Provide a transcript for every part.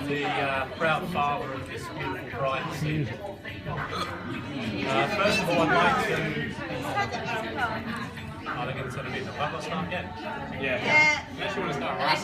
the proud father of this beautiful bride this evening. First of all, I'd like to... Are they going to tell me that I've got to start again? Yeah. Unless you want to start right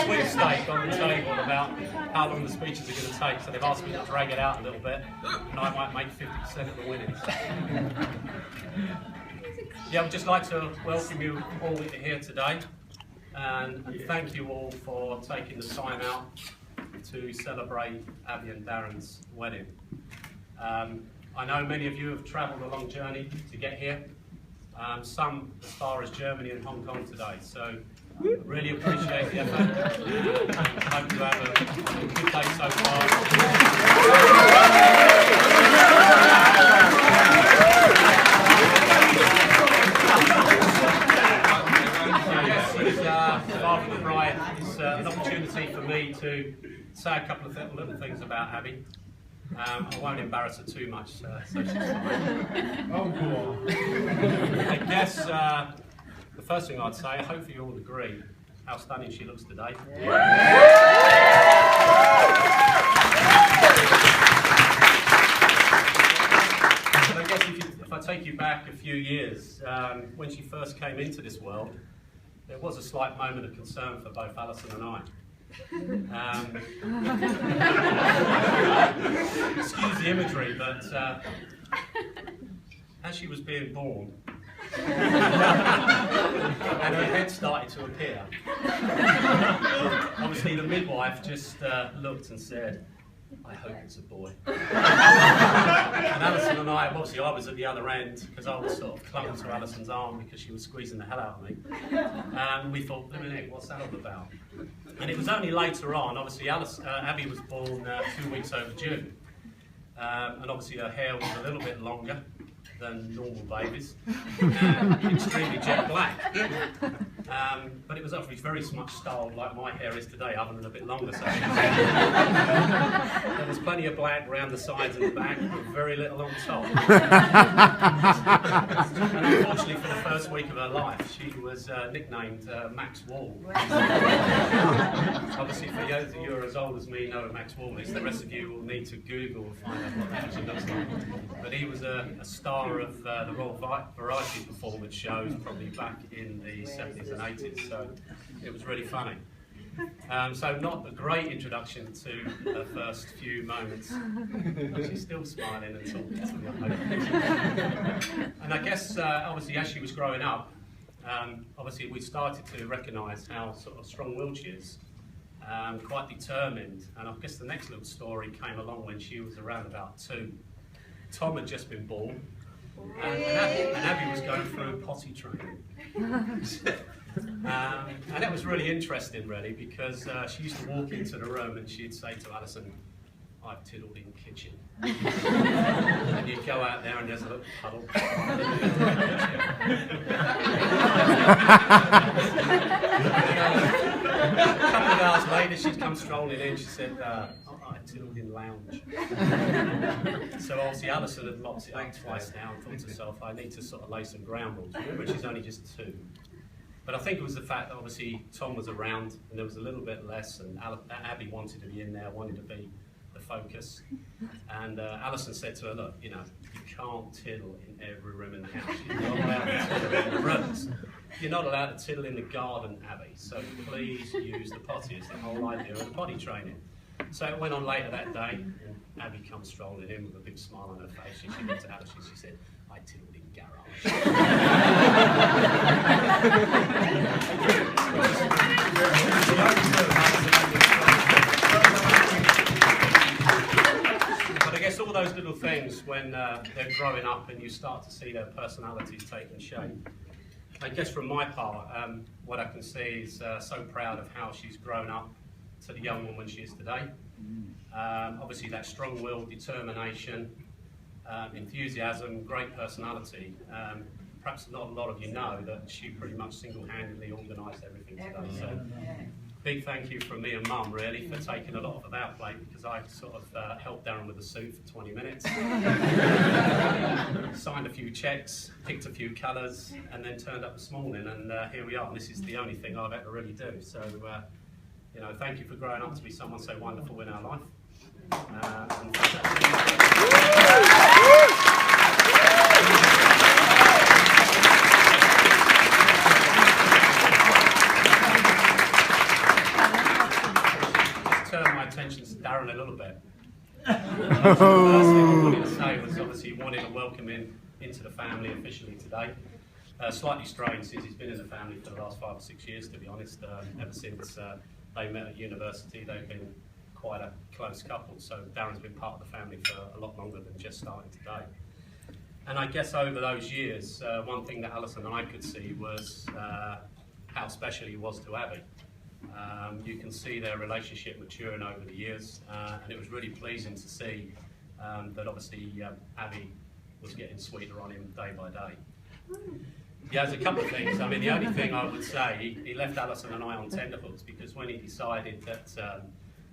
Sweet steak on the table about how long the speeches are going to take, so they've asked me to drag it out a little bit, and I might make 50% of the winnings. Yeah, I'd just like to welcome you all here today, and thank you all for taking the time out to celebrate Abby and Darren's wedding. I know many of you have travelled a long journey to get here, some as far as Germany and Hong Kong today, so really appreciate the effort. Hope you have a good day so far. Father of the bride, it's an opportunity for me to say a couple of little things about Abby. I won't embarrass her too much, so she's fine. Oh, cool. I guess the first thing I'd say, hopefully you all agree how stunning she looks today. Yeah. But I guess if I take you back a few years, when she first came into this world, there was a slight moment of concern for both Alison and I. Excuse the imagery, but as she was being born, and her head started to appear, obviously the midwife just looked and said, "I hope it's a boy." And Alison and I, obviously I was at the other end because I was sort of clung to Alison's arm because she was squeezing the hell out of me. And we thought, what's that all about? And it was only later on, obviously Abby was born 2 weeks overdue. And obviously her hair was a little bit longer than normal babies, and extremely jet black. But it was actually very much styled like my hair is today, other than a bit longer. So there was plenty of black around the sides and the back, but very little on top. And unfortunately, for the first week of her life, she was nicknamed Max Wall. Obviously, for those of you who are as old as me know who Max Wall is. The rest of you will need to Google and find out what that actually looks like. But he was a star of the Royal Variety performance shows probably back in the 70s and 80s, so it was really funny. So not a great introduction to her first few moments, but she's still smiling and talking to me, I hope. And I guess obviously as she was growing up, obviously we started to recognise how sort of strong-willed she is, quite determined, and I guess the next little story came along when she was around about 2. Tom had just been born, and Abby was going through potty training. And that was really interesting, really, because she used to walk into the room and she'd say to Alison, "I've tiddled in the kitchen." And you'd go out there and there's a little puddle. A couple of hours later, she'd come strolling in. She said, "I tiddled in lounge." So obviously Alison had mopped it up twice now and thought to herself, "I need to sort of lay some ground rules." Remember, she's only just 2. But I think it was the fact that obviously Tom was around and there was a little bit less, and Abby wanted to be in there, wanted to be the focus. And Alison said to her, "Look, you can't tiddle in every room in the house. You're not allowed to tiddle in the rooms. You're not allowed to tiddle in the garden, Abby. So please use the potty." It's the whole idea of the potty training. So it went on later that day, and Abby comes strolling in with a big smile on her face. She looked at Alice and she said, "I tiddled in garage." But I guess all those little things when they're growing up and you start to see their personalities taking shape. I guess from my part, what I can see is so proud of how she's grown up to the young woman she is today. Obviously that strong will, determination, enthusiasm, great personality. Perhaps not a lot of you know that she pretty much single-handedly organised everything today. So big thank you from me and Mum, really, for taking a lot of our plate, because I sort of helped Darren with the suit for 20 minutes. Signed a few cheques, picked a few colours, and then turned up this morning, and here we are. And this is the only thing I've had to really do. So, you know, thank you for growing up to be someone so wonderful in our life. Turn my attention to Darren a little bit. The first thing I wanted to say was obviously he wanted to welcome him into the family officially today. Slightly strange, since he's been in the family for the last 5 or 6 years, to be honest. Ever since they met at university, they've been quite a close couple, so Darren's been part of the family for a lot longer than just starting today. And I guess over those years, one thing that Alison and I could see was how special he was to Abby. You can see their relationship maturing over the years, and it was really pleasing to see that obviously Abby was getting sweeter on him day by day. Yeah, there's a couple of things. I mean, the only thing I would say, he left Alison and I on tenterhooks, because when he decided that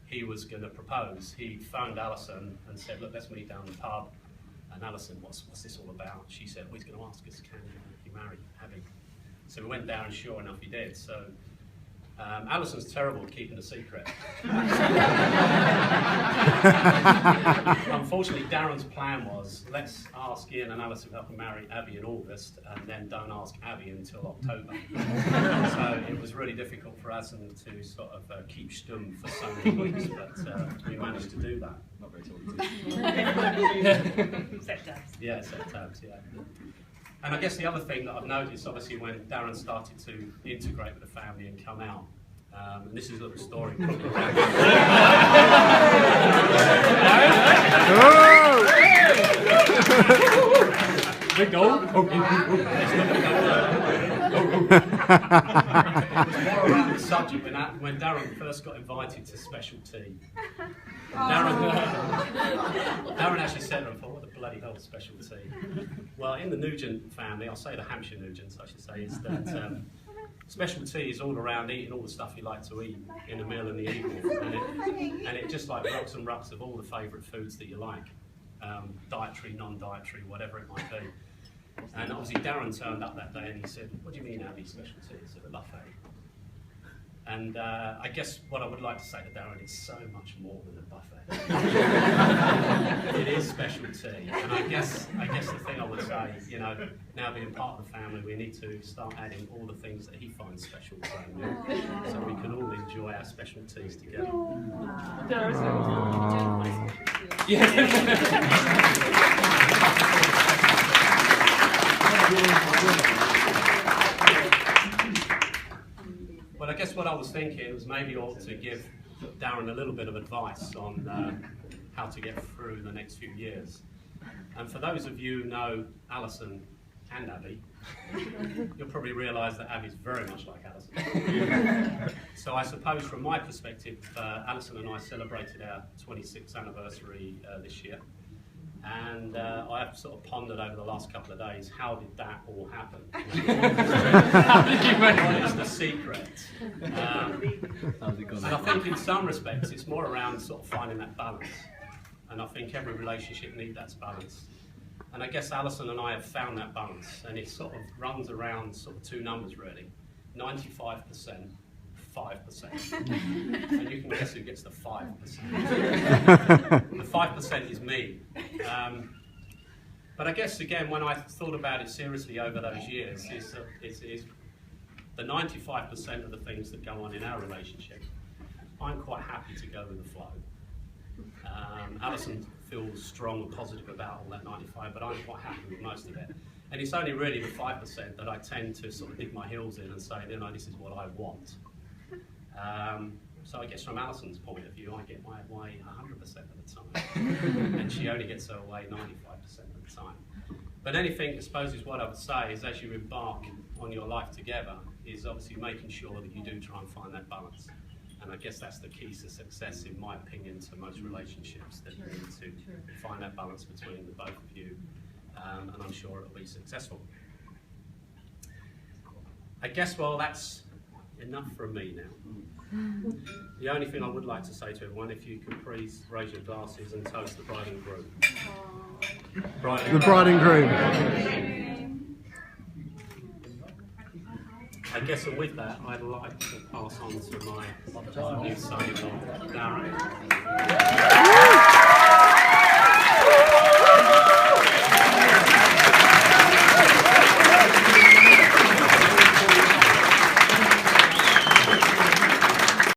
he was going to propose, he phoned Alison and said, look, let's meet down the pub. And Alison, what's this all about? She said, well, he's going to ask us, can you marry Abby? So we went down, and sure enough, he did. So Alison's terrible at keeping a secret. Unfortunately, Darren's plan was, let's ask Ian and Alison if I can marry Abby in August, and then don't ask Abby until October. So it was really difficult for Alison to sort of keep stum for so many weeks, but we managed to do that. Not very talkative. Set tabs. Yeah, set tabs, yeah. And I guess the other thing that I've noticed, obviously, when Darren started to integrate with the family and come out, and this is a little story probably around. Big goal. It was more around the subject when Darren first got invited to special tea. Darren actually said to him, what the bloody hell special tea? Well, in the Nugent family, I'll say the Hampshire Nugents, I should say, is that special tea is all around eating all the stuff you like to eat in a meal in the evening. And it just like rucks and rucks of all the favourite foods that you like. Dietary, non-dietary, whatever it might be. And obviously Darren turned up that day and he said, what do you mean Abby, special tea? It's at a buffet. And I guess what I would like to say to Darren, it's so much more than a buffet. It is special tea. And I guess the thing I would say, you know, now being part of the family, we need to start adding all the things that he finds special to our meal, so we can all enjoy our special teas together. Well, I guess what I was thinking was maybe I ought to give Darren a little bit of advice on how to get through the next few years. And for those of you who know Alison and Abby, you'll probably realise that Abby's very much like Alison. So I suppose from my perspective, Alison and I celebrated our 26th anniversary this year. And I have sort of pondered over the last couple of days, how did that all happen? What is the secret? And I think in some respects it's more around sort of finding that balance. And I think every relationship needs that balance. And I guess Alison and I have found that balance, and it sort of runs around sort of two numbers really, 95%. 5%. And you can guess who gets the 5%. The 5% is me. But I guess again, when I thought about it seriously over those years, is the 95% of the things that go on in our relationship, I'm quite happy to go with the flow. Alison feels strong and positive about all that 95, but I'm quite happy with most of it. And it's only really the 5% that I tend to sort of dig my heels in and say, you know, this is what I want. So I guess from Alison's point of view, I get my way 100% of the time, and she only gets her way 95% of the time. But anything, I suppose, is what I would say is as you embark on your life together, is obviously making sure that you do try and find that balance. And I guess that's the key to success, in my opinion, to most relationships, that you need to find that balance between the both of you, and I'm sure it'll be successful. I guess, well, that's enough from me now. The only thing I would like to say to everyone, if you could please raise your glasses and toast the bride and groom. The bride and groom. I guess, and with that, I'd like to pass on to my new son-in-law, Darren.